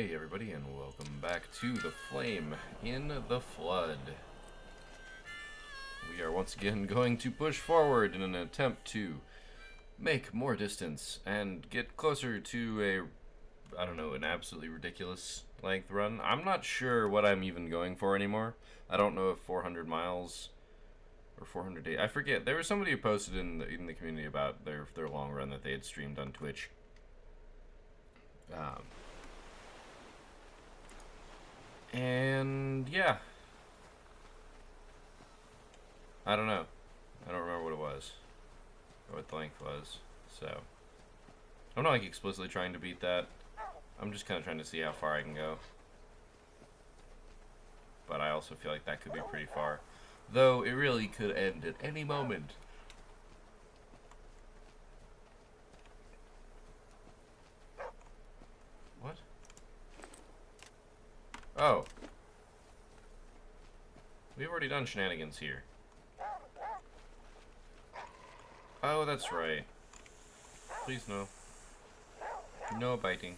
Hey everybody, and welcome back to The Flame in the Flood. We are once again going to push forward in an attempt to make more distance and get closer to an absolutely ridiculous length run. I'm not sure what I'm even going for anymore. I don't know if 400 miles or 400 days. I forget. There was somebody who posted in the community about their long run that they had streamed on Twitch. And yeah, I don't know. I don't remember what it was or what the length was. So I'm not like explicitly trying to beat that. I'm just kind of trying to see how far I can go. But I also feel like that could be pretty far, though it really could end at any moment. What? Oh. We've already done shenanigans here. Oh, that's right. Please no. No biting.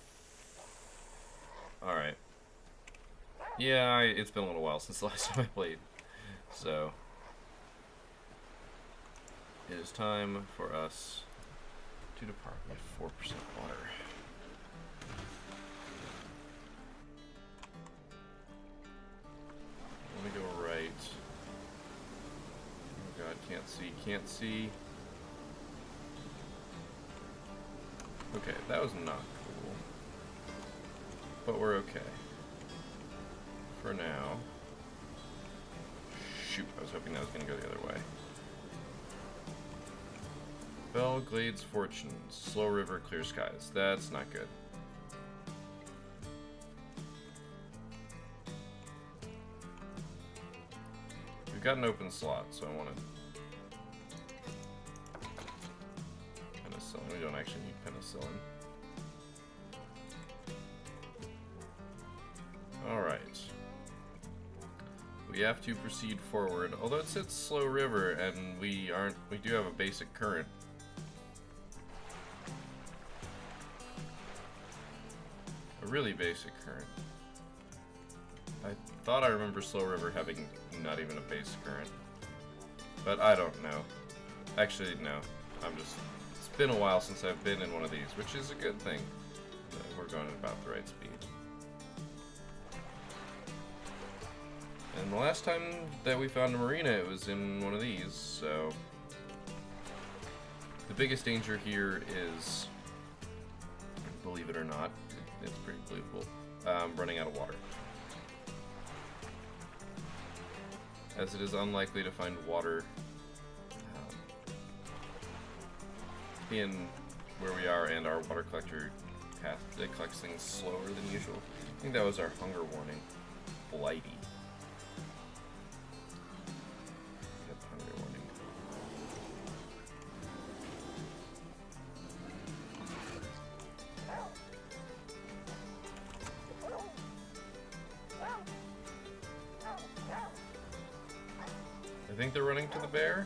Alright. Yeah, it's been a little while since the last time I played. So, it is time for us to depart with 4% water. Let me go right. Oh god, can't see, can't see. Okay, that was not cool. But we're okay. For now. Shoot, I was hoping that was going to go the other way. Bell Glades Fortune, Slow River, Clear Skies. That's not good. We've got an open slot, so I want to... Penicillin. We don't actually need penicillin. Alright. We have to proceed forward, although it says Slow River, and we do have a basic current. A really basic current. I thought I remember Slow River having not even a base current. But I don't know. Actually, no. It's been a while since I've been in one of these, which is a good thing. We're going at about the right speed. And the last time that we found a marina, it was in one of these, so... The biggest danger here is, believe it or not, it's pretty believable, running out of water. As it is unlikely to find water in where we are, and our water collector path that collects things slower than usual. I think that was our hunger warning. Blighty. Yep, hunger warning. I think they're running to the bear.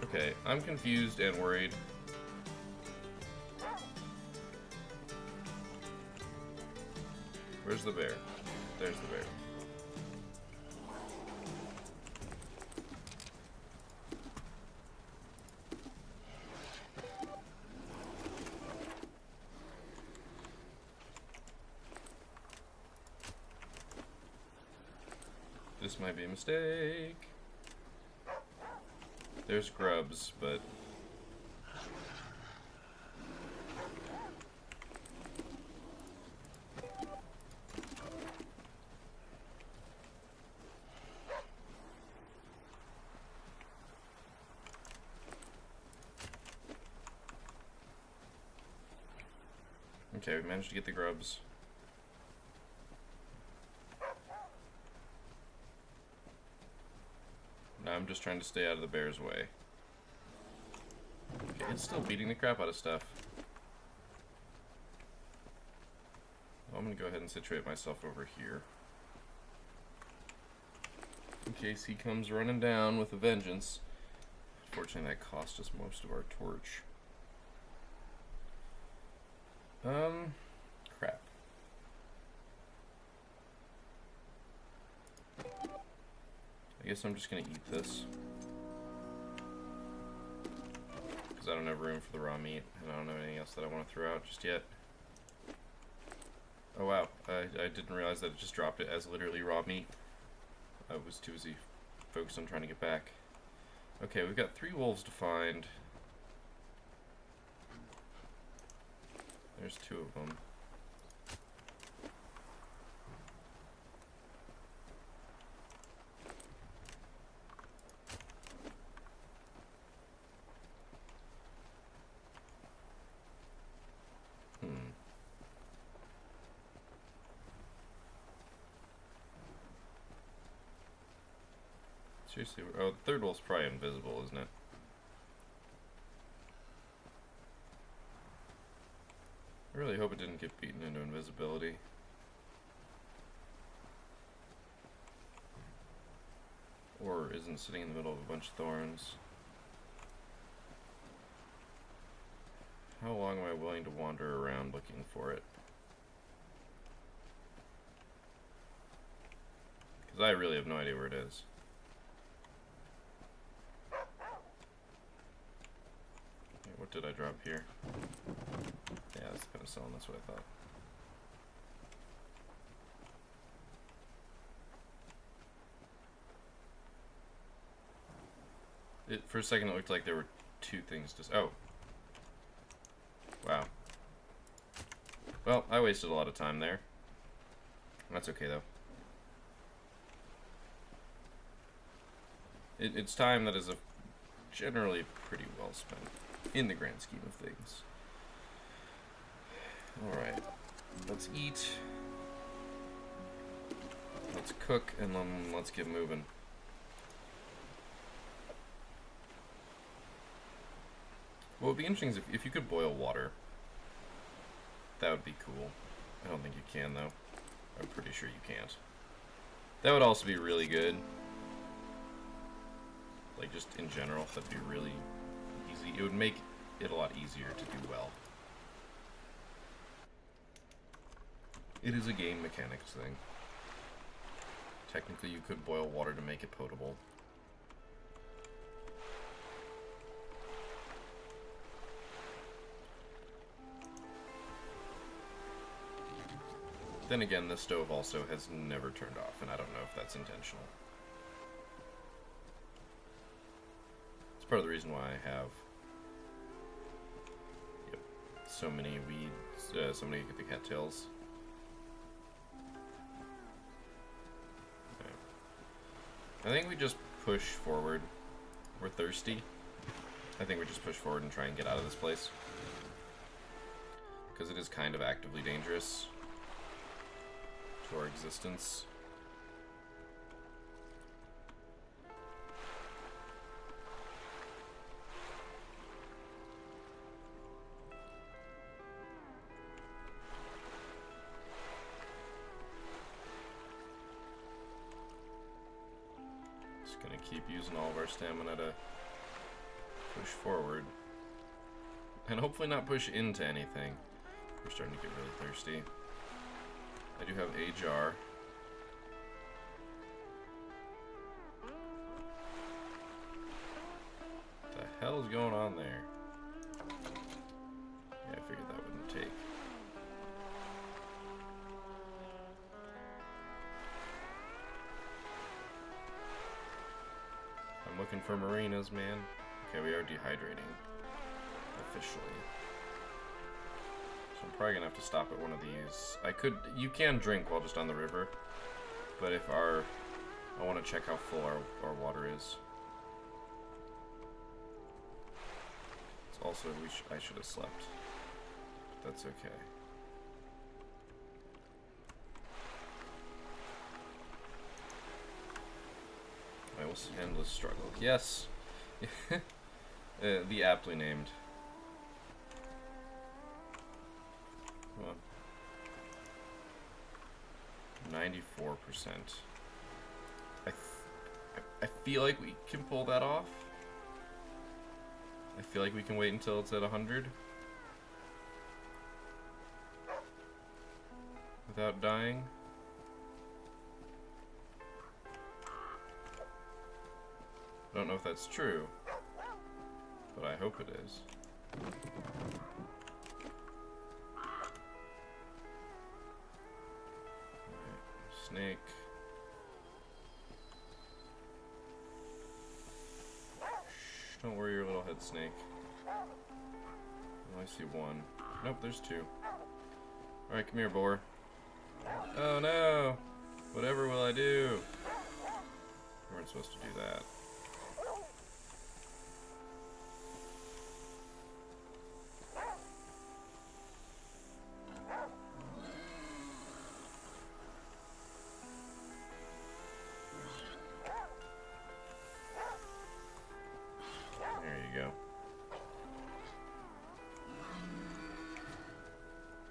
Okay, I'm confused and worried. Where's the bear? There's the bear. This might be a mistake. There's grubs, but... Okay, we managed to get the grubs. Now I'm just trying to stay out of the bear's way. Okay, it's still beating the crap out of stuff. Well, I'm gonna go ahead and situate myself over here. In case he comes running down with a vengeance. Unfortunately, that cost us most of our torch. Crap. I guess I'm just gonna eat this. Because I don't have room for the raw meat, and I don't have anything else that I want to throw out just yet. Oh wow, I didn't realize that it just dropped it as literally raw meat. I was too busy focused on trying to get back. Okay, we've got 3 wolves to find. There's 2 of them. Seriously, oh, the 3rd wolf's probably invisible, isn't it? I really hope it didn't get beaten into invisibility. Or isn't sitting in the middle of a bunch of thorns. How long am I willing to wander around looking for it? Because I really have no idea where it is. What did I drop here? Yeah, that's penicillin, that's what I thought. For a second it looked like there were 2 things to... Oh! Wow. Well, I wasted a lot of time there. That's okay, though. It's time that is generally pretty well spent. In the grand scheme of things. Alright. Let's eat. Let's cook, and then let's get moving. What would be interesting is if you could boil water. That would be cool. I don't think you can, though. I'm pretty sure you can't. That would also be really good. Like, just in general, that'd be really... It would make it a lot easier to do well. It is a game mechanics thing. Technically, you could boil water to make it potable. Then again, this stove also has never turned off, and I don't know if that's intentional. It's part of the reason why I have so many weeds, so many the cattails. Okay. I think we just push forward. We're thirsty. I think we just push forward and try and get out of this place. Because it is kind of actively dangerous to our existence. Gonna keep using all of our stamina to push forward. And hopefully not push into anything. We're starting to get really thirsty. I do have a jar. What the hell is going on there? Yeah, I figured that wouldn't take. I'm looking for marinas, man. Okay, we are dehydrating. Officially. So I'm probably gonna have to stop at one of these. You can drink while just on the river. But if I want to check how full our water is. It's also, I should have slept. That's okay. I will endless struggle. Yes! The aptly named. Come on. 94%. I feel like we can pull that off. I feel like we can wait until it's at 100. without dying. I don't know if that's true, but I hope it is. Right. Snake. Shh, don't worry your little head, snake. Oh, I see one. Nope, there's two. Alright, come here, boar. Oh no! Whatever will I do? We weren't supposed to do that. There you go.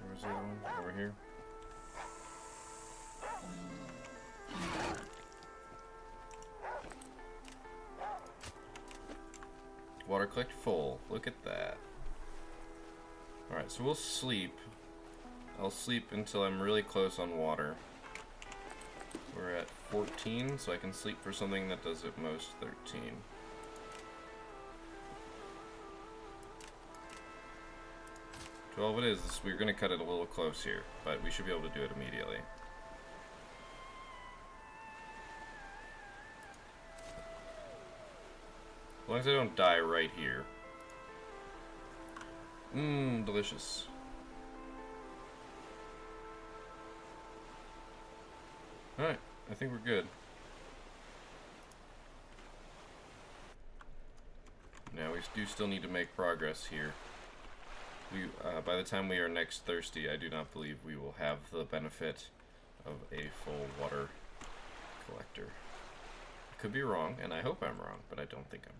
Where's the other one? Over here. Water collect full. Look at that. Alright, so we'll sleep. I'll sleep until I'm really close on water. We're at 14, so I can sleep for something that does at most 13. Well, it is. We're going to cut it a little close here, but we should be able to do it immediately. As long as I don't die right here. Mmm, delicious. Alright, I think we're good. Now we do still need to make progress here. By the time we are next thirsty, I do not believe we will have the benefit of a full water collector. I could be wrong, and I hope I'm wrong, but I don't think I'm wrong.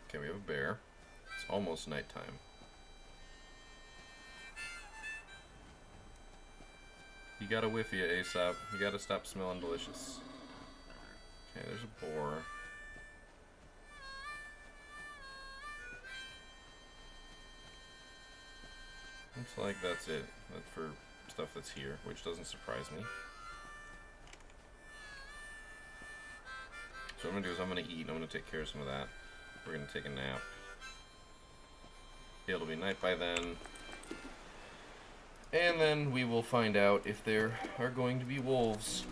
Okay, we have a bear. It's almost nighttime. You gotta whiff ya, Aesop. You gotta stop smelling delicious. Okay, there's a boar. Looks like that's it. That's for stuff that's here, which doesn't surprise me. So what I'm gonna do is I'm gonna eat. I'm gonna take care of some of that. We're gonna take a nap. It'll be night by then. And then we will find out if there are going to be wolves.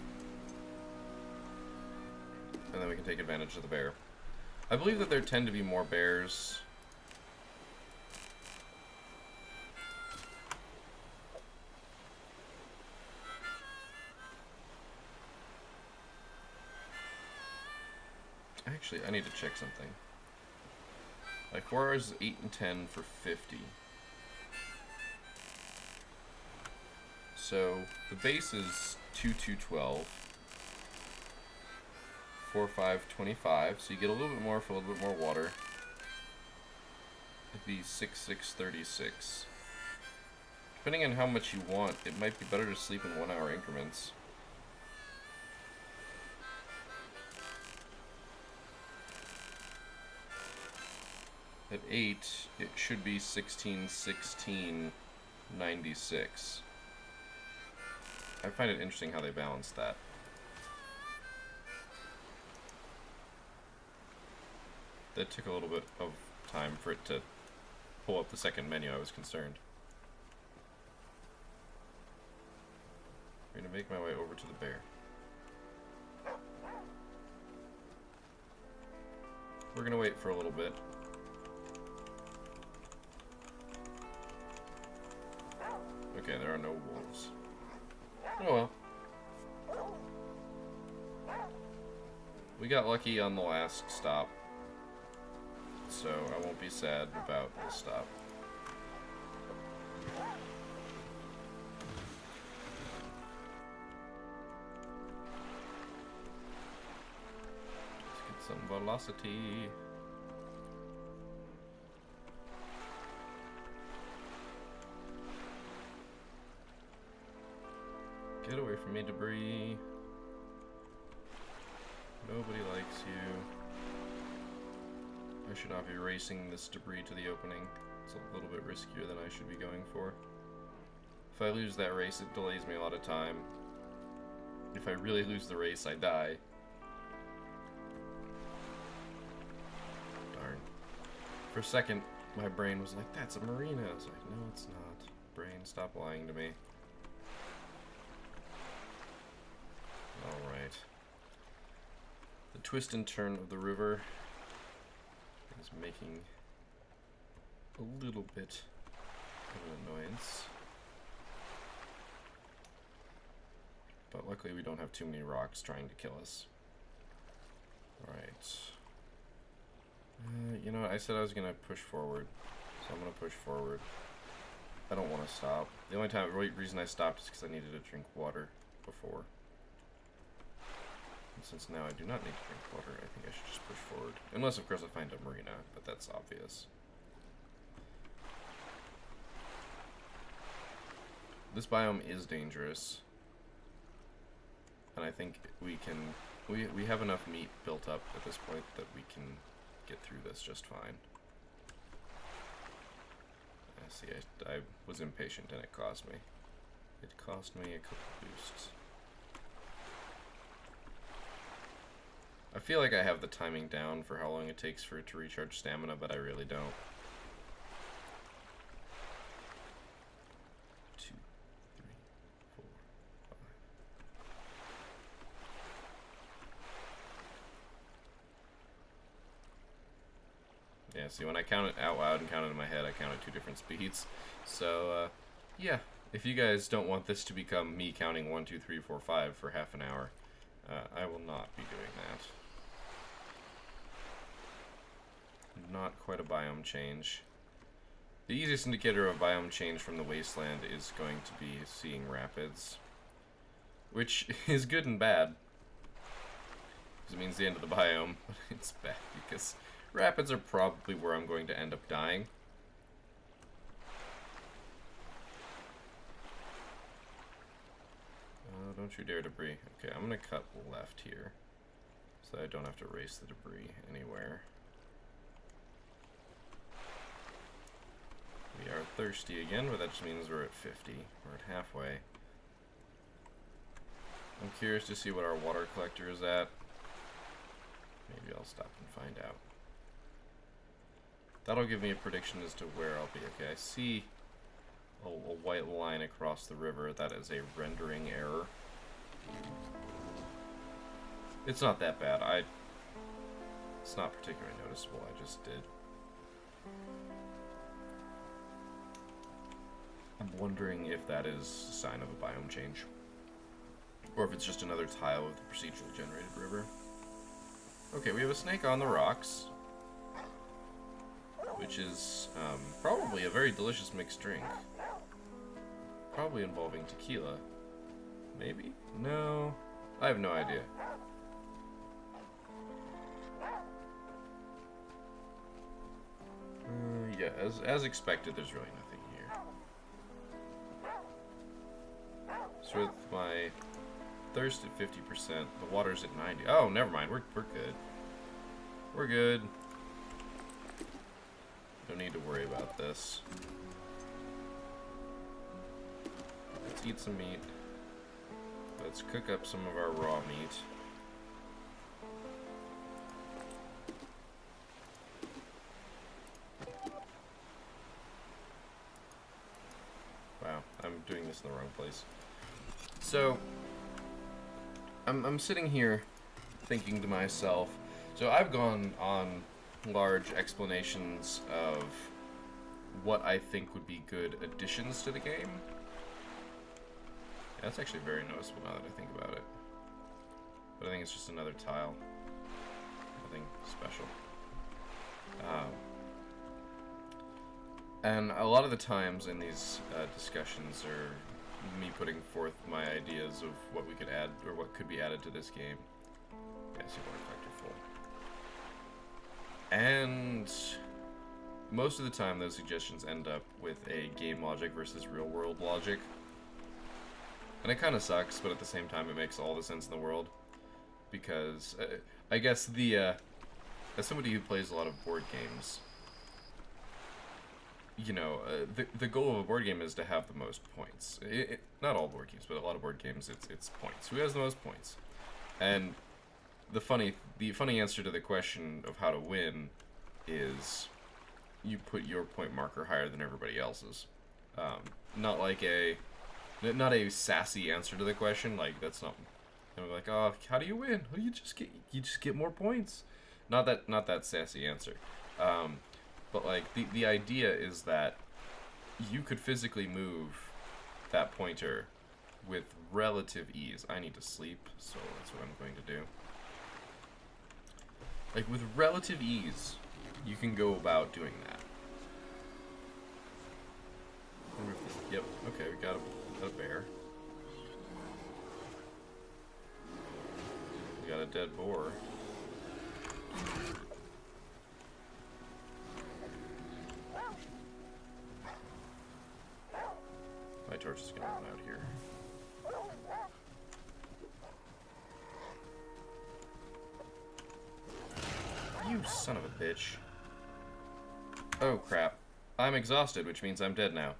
And then we can take advantage of the bear. I believe that there tend to be more bears. Actually, I need to check something. Like 4 hours is 8 and 10 for 50. So the base is 2-2-12. 4-5-25. So you get a little bit more for a little bit more water. It'd be 6-6-36. Depending on how much you want, it might be better to sleep in 1 hour increments. At 8, it should be 16-16-96. I find it interesting how they balance that. That took a little bit of time for it to pull up the second menu. I was concerned. I'm going to make my way over to the bear. We're going to wait for a little bit. Okay, there are no wolves. Oh well. We got lucky on the last stop, so I won't be sad about this stop. Let's get some velocity. Get away from me, debris. Nobody likes you. I should not be racing this debris to the opening. It's a little bit riskier than I should be going for. If I lose that race, it delays me a lot of time. If I really lose the race, I die. Darn. For a second, my brain was like, that's a marina. I was like, no, it's not. Brain, stop lying to me. Alright. The twist and turn of the river is making a little bit of an annoyance. But luckily we don't have too many rocks trying to kill us. Alright. You know what? I said I was going to push forward, so I'm going to push forward. I don't want to stop. The only reason I stopped is because I needed to drink water before. And since now I do not need to drink water, I think I should just push forward. Unless, of course, I find a marina, but that's obvious. This biome is dangerous. And I think we have enough meat built up at this point that we can get through this just fine. See, I was impatient and it cost me. It cost me a couple boosts. I feel like I have the timing down for how long it takes for it to recharge stamina, but I really don't. 2, 3, 4, 5. Yeah, see, when I count it out loud and count it in my head, I counted 2 different speeds. So, yeah, if you guys don't want this to become me counting 1, 2, 3, 4, 5 for half an hour, I will not be doing that. Not quite a biome change. The easiest indicator of biome change from the wasteland is going to be seeing rapids, which is good and bad, because it means the end of the biome, but it's bad because rapids are probably where I'm going to end up dying. Don't you dare debris. Okay, I'm gonna cut left here, so I don't have to race the debris anywhere. We are thirsty again, but that just means we're at 50. We're at halfway. I'm curious to see what our water collector is at. Maybe I'll stop and find out. That'll give me a prediction as to where I'll be. Okay, I see a white line across the river. That is a rendering error. It's not that bad. It's not particularly noticeable. I just did. I'm wondering if that is a sign of a biome change, or if it's just another tile of the procedurally generated river. Okay, we have a snake on the rocks, which is probably a very delicious mixed drink. Probably involving tequila. Maybe? No. I have no idea. Yeah, as expected, there's really nothing here. So with my thirst at 50%, the water's at 90. Oh, never mind. We're good. We're good. Don't need to worry about this. Let's eat some meat. Let's cook up some of our raw meat. Wow, I'm doing this in the wrong place. So, I'm sitting here thinking to myself, so I've gone on large explanations of what I think would be good additions to the game. That's actually very noticeable now that I think about it. But I think it's just another tile. Nothing special. And a lot of the times in these discussions are me putting forth my ideas of what we could add, or what could be added to this game. Yeah, see, water collector full. And most of the time those suggestions end up with a game logic versus real world logic. And it kind of sucks, but at the same time, it makes all the sense in the world. Because, I guess as somebody who plays a lot of board games, you know, the goal of a board game is to have the most points. Not all board games, but a lot of board games, it's points. Who has the most points? And the funny answer to the question of how to win is you put your point marker higher than everybody else's. Not a sassy answer to the question. Like, that's not. And we're like, oh, how do you win? Well, you just get more points. Not that sassy answer. But like the idea is that you could physically move that pointer with relative ease. I need to sleep, so that's what I'm going to do. Like, with relative ease, you can go about doing that. Yep, okay, we got a bear. We got a dead boar. My torch is gonna run out here. You son of a bitch. Oh crap. I'm exhausted, which means I'm dead now.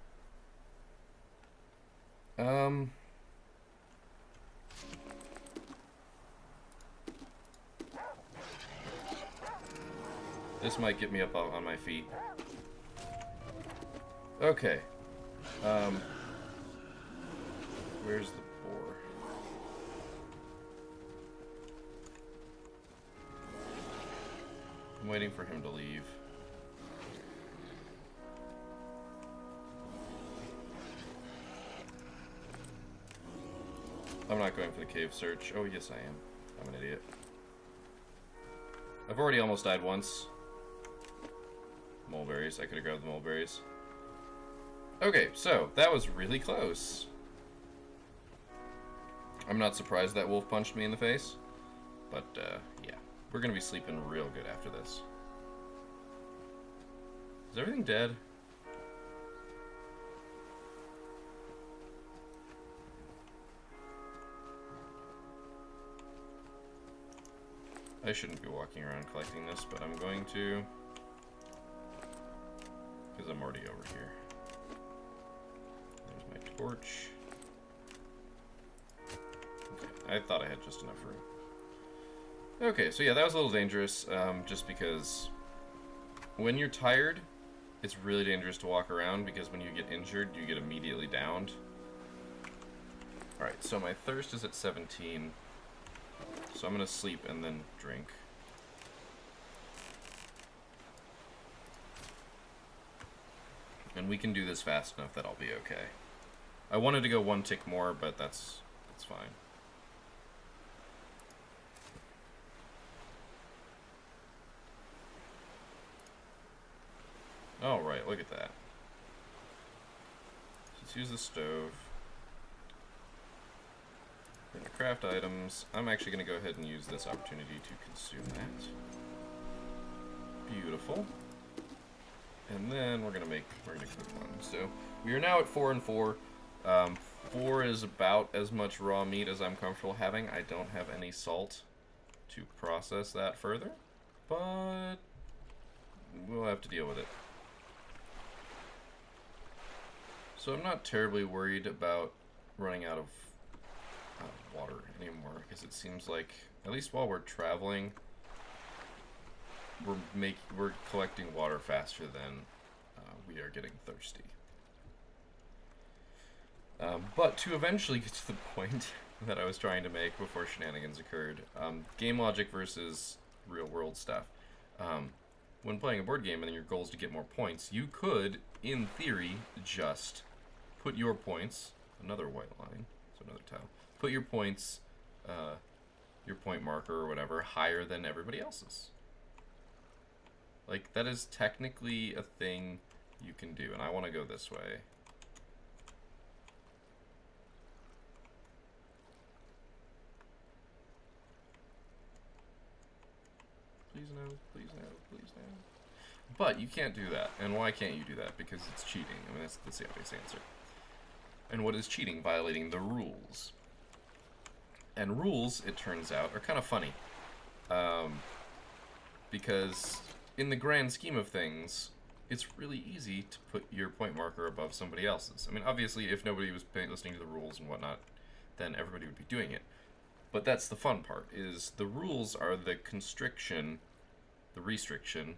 This might get me up on my feet. Okay. Where's the boar? I'm waiting for him to leave. I'm not going for the cave search. Oh, yes I am. I'm an idiot. I've already almost died once. Mulberries. I could have grabbed the mulberries. Okay, so that was really close. I'm not surprised that wolf punched me in the face. But, yeah. We're gonna be sleeping real good after this. Is everything dead? I shouldn't be walking around collecting this, but I'm going to. Because I'm already over here. There's my torch. Okay, I thought I had just enough room. Okay, so yeah, that was a little dangerous, just because when you're tired, it's really dangerous to walk around, because when you get injured, you get immediately downed. Alright, so my thirst is at 17. So I'm gonna sleep and then drink. And we can do this fast enough that I'll be okay. I wanted to go one tick more, but that's fine. Alright, look at that. Let's use the stove. We're gonna craft items. I'm actually gonna go ahead and use this opportunity to consume that. Beautiful. And then we're gonna cook one. So we are now at 4 and 4. 4 is about as much raw meat as I'm comfortable having. I don't have any salt to process that further, but we'll have to deal with it. So I'm not terribly worried about running out of water anymore, because it seems like, at least while we're traveling, we're collecting water faster than we are getting thirsty. But to eventually get to the point that I was trying to make before shenanigans occurred, game logic versus real world stuff. When playing a board game and your goal is to get more points, you could, in theory, just put your points, another white line, so another tile, put your points, your point marker or whatever, higher than everybody else's. Like, that is technically a thing you can do, and I want to go this way. Please no, please no, please no. But you can't do that. And why can't you do that? Because it's cheating. I mean, that's the obvious answer. And what is cheating? Violating the rules. And rules, it turns out, are kind of funny. Because in the grand scheme of things, it's really easy to put your point marker above somebody else's. I mean, obviously, if nobody was listening to the rules and whatnot, then everybody would be doing it. But that's the fun part, is the rules are the constriction, the restriction.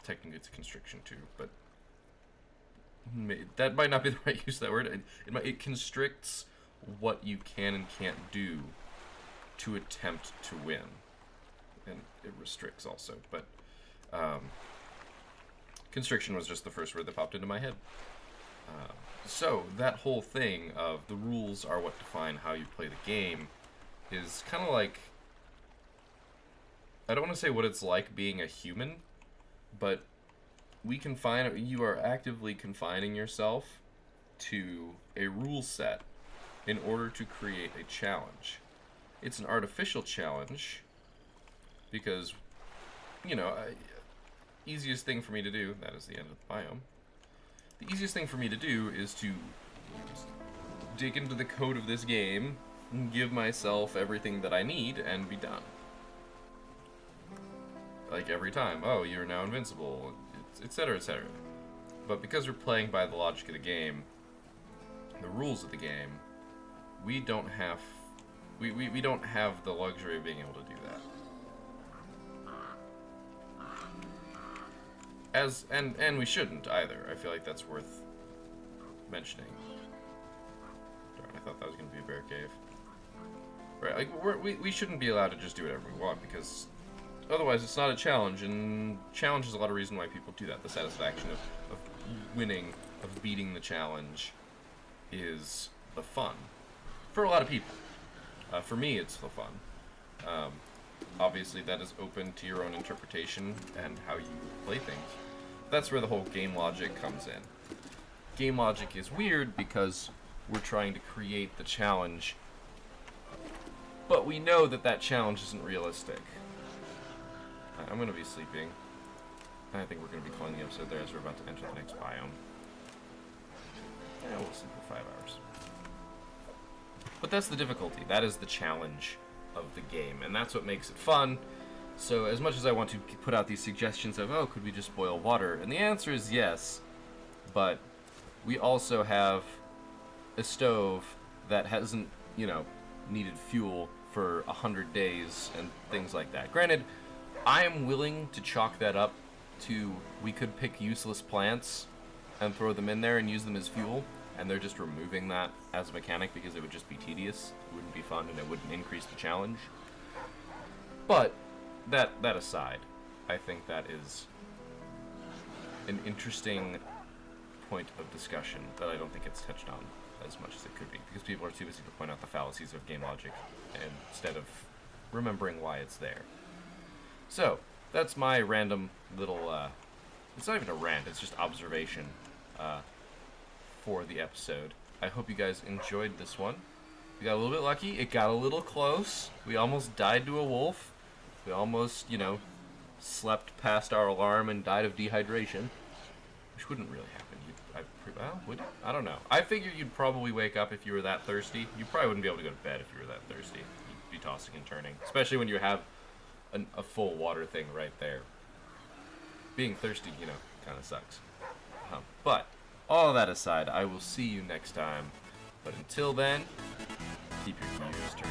Technically, it's a constriction too, but that might not be the right use of that word. It constricts what you can and can't do to attempt to win. And it restricts also, but constriction was just the first word that popped into my head. So that whole thing of the rules are what define how you play the game is kind of like, I don't want to say what it's like being a human, but you are actively confining yourself to a rule set in order to create a challenge. It's an artificial challenge because, easiest thing for me to do, that is the end of the biome, the easiest thing for me to do is to dig into the code of this game and give myself everything that I need and be done. Like every time, oh, you're now invincible, etc., etc. But because we're playing by the logic of the game, the rules of the game, we don't have the luxury of being able to do that. And we shouldn't either. I feel like that's worth mentioning. Darn, I thought that was going to be a bear cave. Right, like we shouldn't be allowed to just do whatever we want, because otherwise it's not a challenge, and challenge is a lot of reason why people do that. The satisfaction of winning, of beating the challenge is the fun. For a lot of people. For me, it's the fun. Obviously, that is open to your own interpretation and how you play things. That's where the whole game logic comes in. Game logic is weird because we're trying to create the challenge, but we know that that challenge isn't realistic. I'm going to be sleeping. I think we're going to be calling the episode there as we're about to enter the next biome. Yeah, we'll sleep for 5 hours. But that's the difficulty. That is the challenge of the game, and that's what makes it fun. So as much as I want to put out these suggestions of, oh, could we just boil water? And the answer is yes, but we also have a stove that hasn't, needed fuel for 100 days and things like that. Granted, I am willing to chalk that up to, we could pick useless plants and throw them in there and use them as fuel, and they're just removing that as a mechanic because it would just be tedious, it wouldn't be fun, and it wouldn't increase the challenge. But that aside, I think that is an interesting point of discussion that I don't think it's touched on as much as it could be, because people are too busy to point out the fallacies of game logic instead of remembering why it's there. So, that's my random little, it's not even a rant, it's just observation for the episode. I hope you guys enjoyed this one. We got a little bit lucky, it got a little close, we almost died to a wolf, we almost, slept past our alarm and died of dehydration, which wouldn't really happen. Would it? I don't know. I figure you'd probably wake up if you were that thirsty. You probably wouldn't be able to go to bed if you were that thirsty. You'd be tossing and turning, especially when you have a full water thing right there. Being thirsty, kind of sucks. But all that aside, I will see you next time. But until then, keep your ears turned.